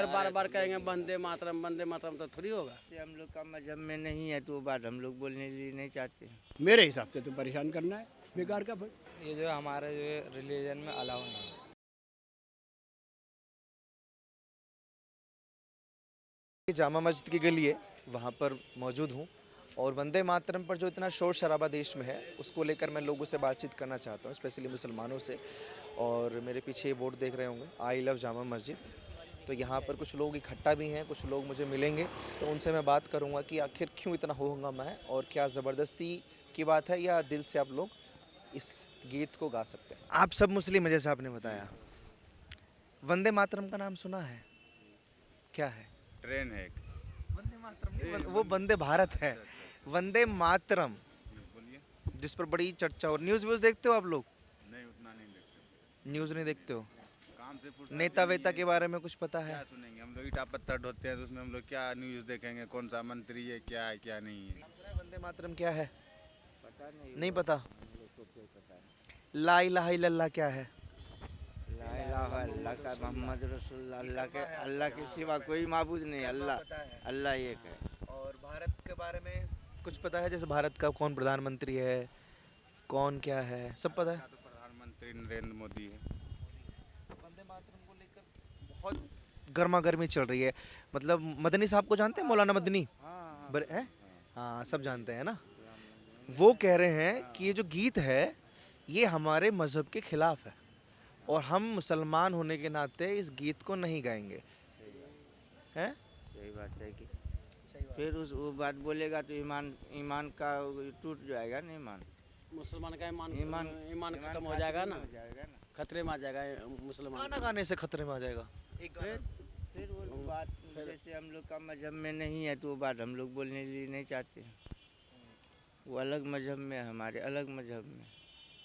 अगर बार बार कहेंगे वंदे मातरम तो थोड़ी होगा। हम लोग का मजहब में नहीं है तो वो बात हम लोग बोलने के लिए नहीं चाहते। मेरे हिसाब से तो परेशान करना है बेकार का। ये जो हमारे जो रिलीजन में अलाउ नहीं है। जामा मस्जिद की गली है, वहाँ पर मौजूद हूँ और वंदे मातरम पर जो इतना शोर शराबा देश में है उसको लेकर मैं लोगों से बातचीत करना चाहता हूँ, स्पेशली मुसलमानों से। और मेरे पीछे ये बोर्ड देख रहे होंगे, आई लव जामा मस्जिद। तो यहाँ पर कुछ लोग इकट्ठा भी हैं, कुछ लोग मुझे मिलेंगे, तो उनसे मैं बात करूँगा कि आखिर क्यों इतना हो हंगामा है और क्या ज़बरदस्ती की बात है या दिल से आप लोग इस गीत को गा सकते हैं। आप सब मुस्लिम हैं जैसा आपने बताया, वंदे मातरम का नाम सुना है? क्या है? ट्रेन है एक। वंदे मातरम नहीं, वो वंदे भारत है। वंदे मातरम बोलिए। जिस पर बड़ी चर्चा और न्यूज़ व्यूज़ देखते हो आप लोग? नहीं, उतना नहीं देखते। न्यूज़ नहीं देखते हो? काम से फुर्सत नेता नहीं वेता है। के बारे में कुछ पता है? क्या सुनेंगे हम लोग? ईटा पत्थर ढोते हैं तो उसमें हम लोग क्या न्यूज़ देखेंगे? कौन सा मंत्री है, क्या है, क्या नहीं है? वंदे मातरम क्या है? पता नहीं पता। ला इलाहा इल्लल्लाह क्या है? ला इलाहा अल्लाह का मोहम्मद रसूलुल्लाह, अल्लाह के सिवा कोई माबूद नहीं, अल्लाह एक है। और भारत के बारे में कुछ पता है? जैसे भारत का कौन प्रधानमंत्री है, कौन क्या है, सब पता है? तो प्रधानमंत्री नरेंद्र मोदी है। वंदे मातरम को लेकर बहुत गर्मा गर्मी चल रही है। मतलब मदनी साहब को जानते हैं, मौलाना मदनी? हैं? हाँ, सब जानते हैं ना। वो कह रहे हैं कि ये जो गीत है ये हमारे मज़हब के खिलाफ है और हम मुसलमान होने के नाते इस गीत को नहीं गाएंगे। हैं? सही बात है कि फिर उस वो बात बोलेगा तो ईमान का टूट जाएगा ना। मुसलमान का ईमान खत्म हो जाएगा ना, खतरे में आ जाएगा मुसलमान। गाना गाने से खतरे में आ जाएगा। एक गाना फिर वो बात जैसे हम लोग का मजहब में नहीं है तो वो बात हम लोग बोलने के लिए नहीं चाहते। वो अलग मजहब में है, हमारे अलग मजहब में।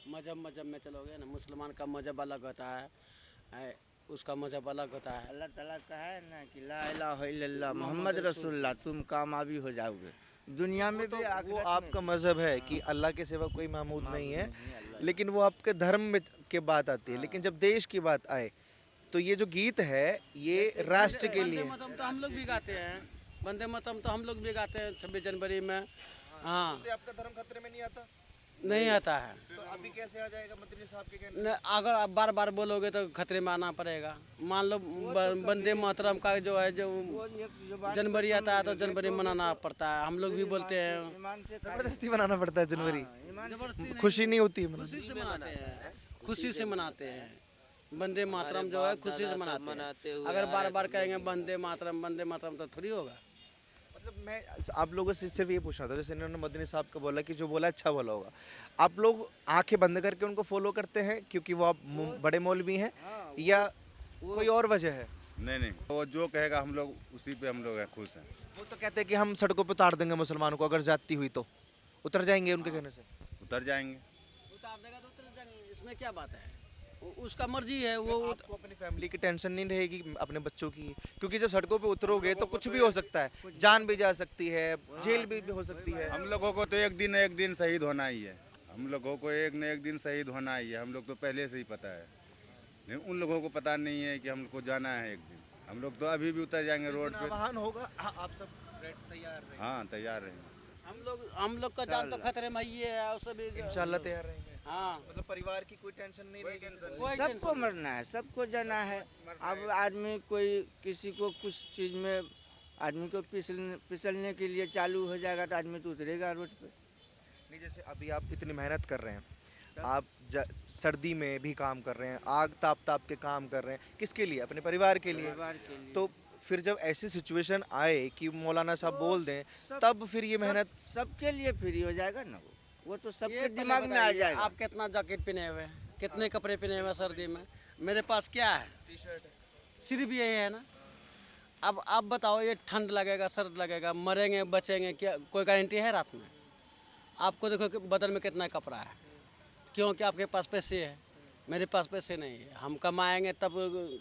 मजहब में चलोगे ना, मुसलमान का मजहब अलग होता है, उसका मजहब अलग होता है। अल्लाह ताला का है ना कि ला इलाहा इल्लल्लाह मोहम्मद रसूलुल्लाह, तुम कामयाबी हो जाओगे दुनिया में भी। वो आपका मजहब है कि अल्लाह के सिवा कोई मामूद नहीं है, लेकिन वो आपके धर्म में के बात आती है। लेकिन जब देश की बात आए तो ये जो गीत है ये राष्ट्र के लिए। वंदे मातरम तो हम लोग भी गाते हैं, वंदे मातरम तो हम लोग भी गाते हैं 26 जनवरी में। हाँ, इससे आपका धर्म खतरे में नहीं आता? नहीं आता है। तो अभी कैसे आ जाएगा मदनी साहब के कहने? न, अगर आप बार बार बोलोगे तो खतरे में आना पड़ेगा। मान लो वंदे मातरम का जो है, जो जनवरी आता है तो जनवरी मनाना पड़ता है। हम लोग भी बोलते हैं, जबरदस्ती बनाना पड़ता है जनवरी? जबरदस्ती खुशी नहीं होती है? खुशी से मनाते हैं, खुशी से मनाते हैं। वंदे मातरम जो है खुशी से मनाते हैं। अगर बार बार कहेंगे वंदे मातरम तो थोड़ी होगा। मतलब मैं आप लोगों से सिर्फ ये पूछना था, जैसे इन्होंने मदनी साहब का बोला कि जो बोला अच्छा बोला होगा, आप लोग आंखें बंद करके उनको फॉलो करते हैं क्योंकि वो आप बड़े मौलवी हैं या कोई और वजह है? नहीं, वो जो कहेगा हम लोग उसी पे हम लोग खुश हैं। वो तो कहते हैं कि हम सड़कों पर उतार देंगे मुसलमानों को अगर ज्यादती हुई तो। उतर जाएंगे उनके कहने से? उतर जाएंगे। उतार देगा तो उतर जाएंगे, इसमें क्या बात है? उसका मर्जी है। वो आपको अपनी फैमिली की टेंशन नहीं रहेगी, अपने बच्चों की? क्योंकि जब सड़कों पे उतरोगे तो कुछ भी हो सकता है, जान भी जा सकती है, जेल भी हो सकती है। हम लोगों को तो एक दिन शहीद होना ही है। हम लोगों को एक न एक दिन शहीद होना ही है। हम लोग तो पहले से ही पता है, नहीं उन लोगों को पता नहीं है कि हम लोग को जाना है एक दिन। हम लोग तो अभी भी उतर जाएंगे रोड पे। वाहन होगा, आप सब तैयार रहेंगे? हाँ, तैयार रहेंगे। हम लोग का जान तो खतरे में ही है। और सब इंशाल्लाह तैयार रहेंगे। हाँ, मतलब परिवार की कोई टेंशन नहीं रहेगी? सबको मरना है, सबको जाना है। अब आदमी कोई किसी को कुछ चीज़ में आदमी को फिसलने के लिए चालू हो जाएगा तो आदमी तो उतरेगा रोड पे। नहीं, जैसे अभी आप इतनी मेहनत कर रहे हैं, आप सर्दी में भी काम कर रहे हैं, आग ताप के काम कर रहे हैं, किसके लिए? अपने परिवार के लिए। तो फिर जब ऐसी सिचुएशन आए कि मौलाना साहब बोल दें, तब फिर ये मेहनत सबके लिए फ्री हो जाएगा ना। वो तो सबके ये दिमाग में आ जाएगा। आप कितना जैकेट पहने हुए हैं, कितने कपड़े पहने हुए हैं सर्दी में? मेरे पास क्या है? टी-शर्ट है। सिर्फ ये है ना। अब आप बताओ, ये ठंड लगेगा, सर्द लगेगा, मरेंगे बचेंगे क्या? कोई गारंटी है रात में? आपको देखो कि बदन में कितना कपड़ा है, क्योंकि आपके पास पैसे है, मेरे पास पैसे नहीं है। हम कमाएंगे तब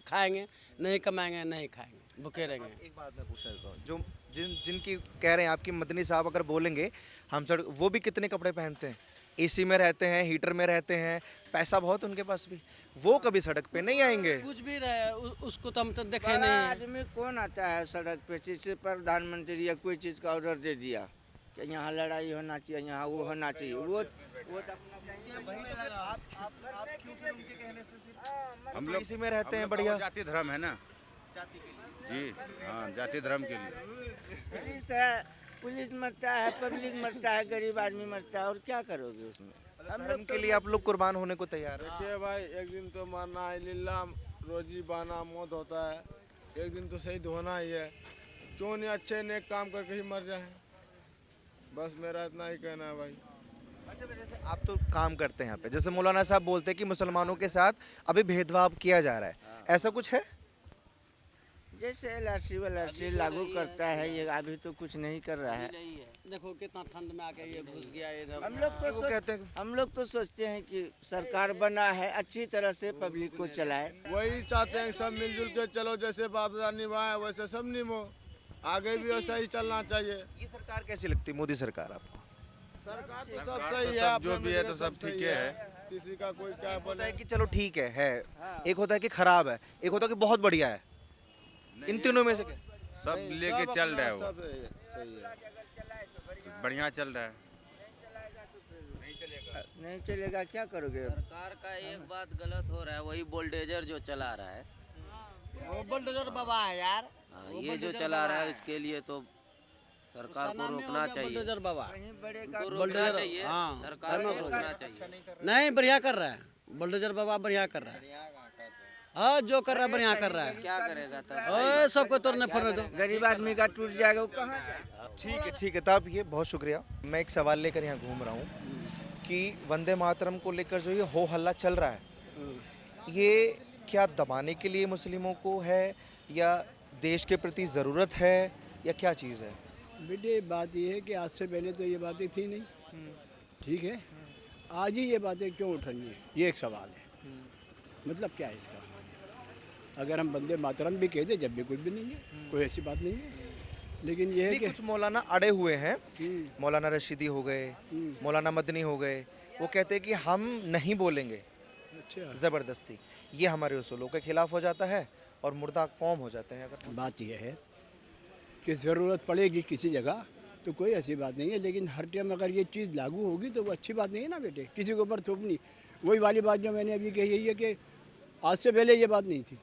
खाएंगे, नहीं कमाएंगे नहीं खाएंगे, भूखे रहेंगे। एक बात मैं पूछना चाहता हूँ, जो जिनकी कह रहे हैं आपकी मदनी साहब अगर बोलेंगे हम सड़क, वो भी कितने कपड़े पहनते हैं? एसी में रहते हैं, हीटर में रहते हैं, पैसा बहुत उनके पास भी, वो कभी सड़क पे नहीं आएंगे। कुछ भी रहे उसको तो हम तो देखे बड़ा नहीं है। आदमी कौन आता है सड़क पे, जैसे प्रधानमंत्री या कोई चीज़ का ऑर्डर दे दिया कि यहाँ लड़ाई होना चाहिए, यहाँ वो होना चाहिए, वो तो हम लोग इसी में रहते हैं, हम लोग का बढ़िया। वो जाति धर्म है ना, जी हाँ, जाति धर्म के लिए। पुलिस है, पुलिस मरता है, पब्लिक मरता है, गरीब आदमी मरता है, और क्या करोगे उसमें। धर्म के लिए आप लोग कुर्बान होने को तैयार हैं। देखिए भाई, एक दिन तो मरना है, लीला रोजी बाना मौत होता है, एक दिन तो शहीद होना ही है। क्यों नहीं अच्छे नेक काम करके ही मर जाए, बस मेरा इतना ही कहना है भाई। अच्छा, जैसे आप तो काम करते हैं यहाँ पे, जैसे मौलाना साहब बोलते हैं कि मुसलमानों के साथ अभी भेदभाव किया जा रहा है, ऐसा कुछ है? जैसे LRC लागू करता है, ये अभी तो कुछ नहीं कर रहा है। देखो कितना ठंड में आके ये घुस गया इधर। वो कहते हैं हम लोग तो सोचते हैं कि सरकार बना है अच्छी तरह से पब्लिक को चलाए। वही चाहते हैं कि सब मिलजुल के चलो, जैसे बाप दादा निभाए वैसे सब निभो, आगे भी वैसा ही चलना चाहिए। ये सरकार कैसी लगती है, मोदी सरकार आपको? सरकार तो सब सरकार सही तो है, सब अपने जो भी है में तो सब सही ठीक है। किसी का कोई क्या होता बोले। है कि चलो ठीक है, एक होता है कि खराब है, एक होता है कि बहुत बढ़िया है, इन तीनों में से क्या? सब नहीं, लेके सब चल अपना रहा है वो, सब सही है। बढ़िया चल रहा है। नहीं चलेगा क्या करोगे। सरकार का एक बात गलत हो रहा है, वही बुलडोजर जो चला रहा है। वो बुलडोजर बाबा है यार। हाँ, ये जो चला रहा है इसके लिए तो सरकार को रोकना चाहिए, बुलडोजर बाबा कहीं बड़े का उनको रोकना बुलडोजर, चाहिए, हाँ, सरकार को करना रोकना चाहिए। नहीं, बढ़िया कर रहा है बुलडोजर बाबा, बढ़िया कर रहा है। हाँ, जो कर रहा है बढ़िया कर रहा है। क्या करेगा तब? ओए, सबको तोड़ने फोड़ने दो। गरीब आदमी का टूट जाएगा, वो कहाँ जाए? ठीक है तब ये बहुत शुक्रिया। मैं एक सवाल लेकर यहाँ घूम रहा हूँ कि वंदे मातरम को लेकर जो ये हो हल्ला चल रहा है, ये क्या दबाने के लिए मुस्लिमों को है, या देश के प्रति ज़रूरत है, या क्या चीज़ है? बेटे बात ये है कि आज से पहले तो ये बातें थी नहीं, ठीक है। आज ही ये बातें क्यों उठ रही हैं, ये एक सवाल है। मतलब क्या है इसका? अगर हम वंदे मातरम भी कहते जब भी कुछ भी नहीं है, कोई ऐसी बात नहीं है। लेकिन ये है नहीं, कि कुछ मौलाना अड़े हुए हैं, मौलाना रशीदी हो गए, मौलाना मदनी हो गए, वो कहते हैं कि हम नहीं बोलेंगे अच्छा, ज़बरदस्ती, ये हमारे उसूलों के खिलाफ हो जाता है और मुर्दा कौम हो जाते हैं। अगर बात यह है कि ज़रूरत पड़ेगी किसी जगह तो कोई ऐसी बात नहीं है, लेकिन हर टाइम अगर ये चीज़ लागू होगी तो वो अच्छी बात नहीं है ना बेटे, किसी के ऊपर थोपनी। वही वाली बात जो मैंने अभी कही है कि आज से पहले ये बात नहीं थी,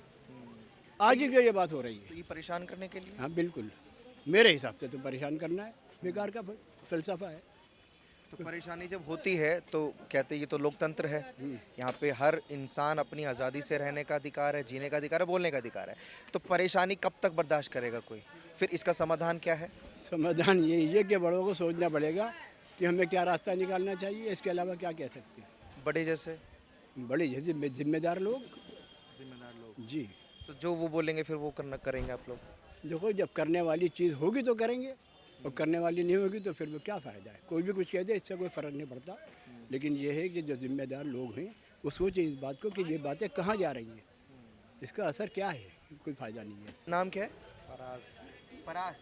आज ही जो ये बात हो रही है। तो ये परेशान करने के लिए हाँ बिल्कुल, मेरे हिसाब से तो परेशान करना है, बेकार का फ़लसफ़ा है। तो परेशानी जब होती है तो कहते हैं ये तो लोकतंत्र है, यहाँ पे हर इंसान अपनी आज़ादी से रहने का अधिकार है, जीने का अधिकार है, बोलने का अधिकार है। तो परेशानी कब तक बर्दाश्त करेगा कोई? फिर इसका समाधान क्या है? समाधान यही है कि बड़ों को सोचना पड़ेगा कि हमें क्या रास्ता निकालना चाहिए, इसके अलावा क्या कह सकते हैं। बड़े जैसे बड़े जैसे जिम्मेदार लोग जी। तो जो वो बोलेंगे फिर वो करना करेंगे आप लोग? देखो, जब करने वाली चीज़ होगी तो करेंगे, और करने वाली नहीं होगी तो फिर वो क्या फ़ायदा है। कोई भी कुछ कह दे, इससे कोई फ़र्क नहीं पड़ता। लेकिन ये है कि जो जिम्मेदार लोग हैं वो सोचें इस बात को कि ये बातें कहाँ जा रही हैं, इसका असर क्या है, कोई फ़ायदा नहीं है इससे। नाम क्या है? फराज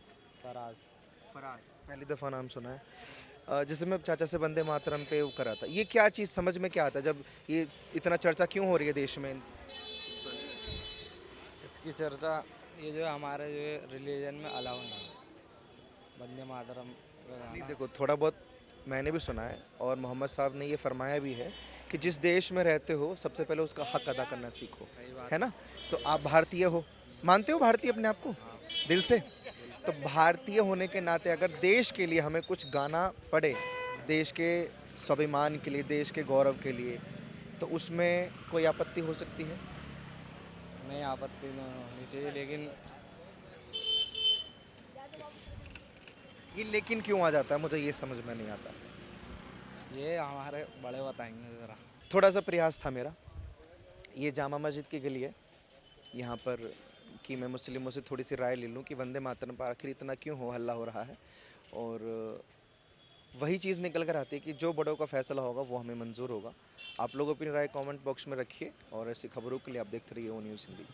फराज। पहली दफ़ा नाम सुना है। जैसे मैं चाचा से वंदे मातरम पे वो करा था, ये क्या चीज़ समझ में क्या आता है जब ये इतना चर्चा क्यों हो रही है देश में? इसकी चर्चा ये जो हमारे जो रिलीजन में अलाउ नहीं है, वंदे मातरम नहीं, देखो थोड़ा बहुत मैंने भी सुना है और मोहम्मद साहब ने ये फरमाया भी है कि जिस देश में रहते हो सबसे पहले उसका हक अदा करना सीखो, है ना? तो आप भारतीय हो, मानते हो भारतीय अपने आप को दिल से? तो भारतीय होने के नाते अगर देश के लिए हमें कुछ गाना पड़े, देश के स्वाभिमान के लिए, देश के गौरव के लिए, तो उसमें कोई आपत्ति हो सकती है? नहीं, आपत्ति नहीं होनी चाहिए, लेकिन ये लेकिन क्यों आ जाता है, मुझे ये समझ में नहीं आता। ये हमारे बड़े बताएंगे ज़रा। थोड़ा सा प्रयास था मेरा, ये जामा मस्जिद की गली है यहाँ पर, कि मैं मुस्लिमों से थोड़ी सी राय ले लूँ कि वंदे मातरम पर आखिर इतना क्यों हो हल्ला हो रहा है। और वही चीज़ निकल कर आती है कि जो बड़ों का फैसला होगा वो हमें मंजूर होगा। आप लोग अपनी राय कमेंट बॉक्स में रखिए और ऐसी खबरों के लिए आप देखते रहिए ओ न्यूज़ हिंदी।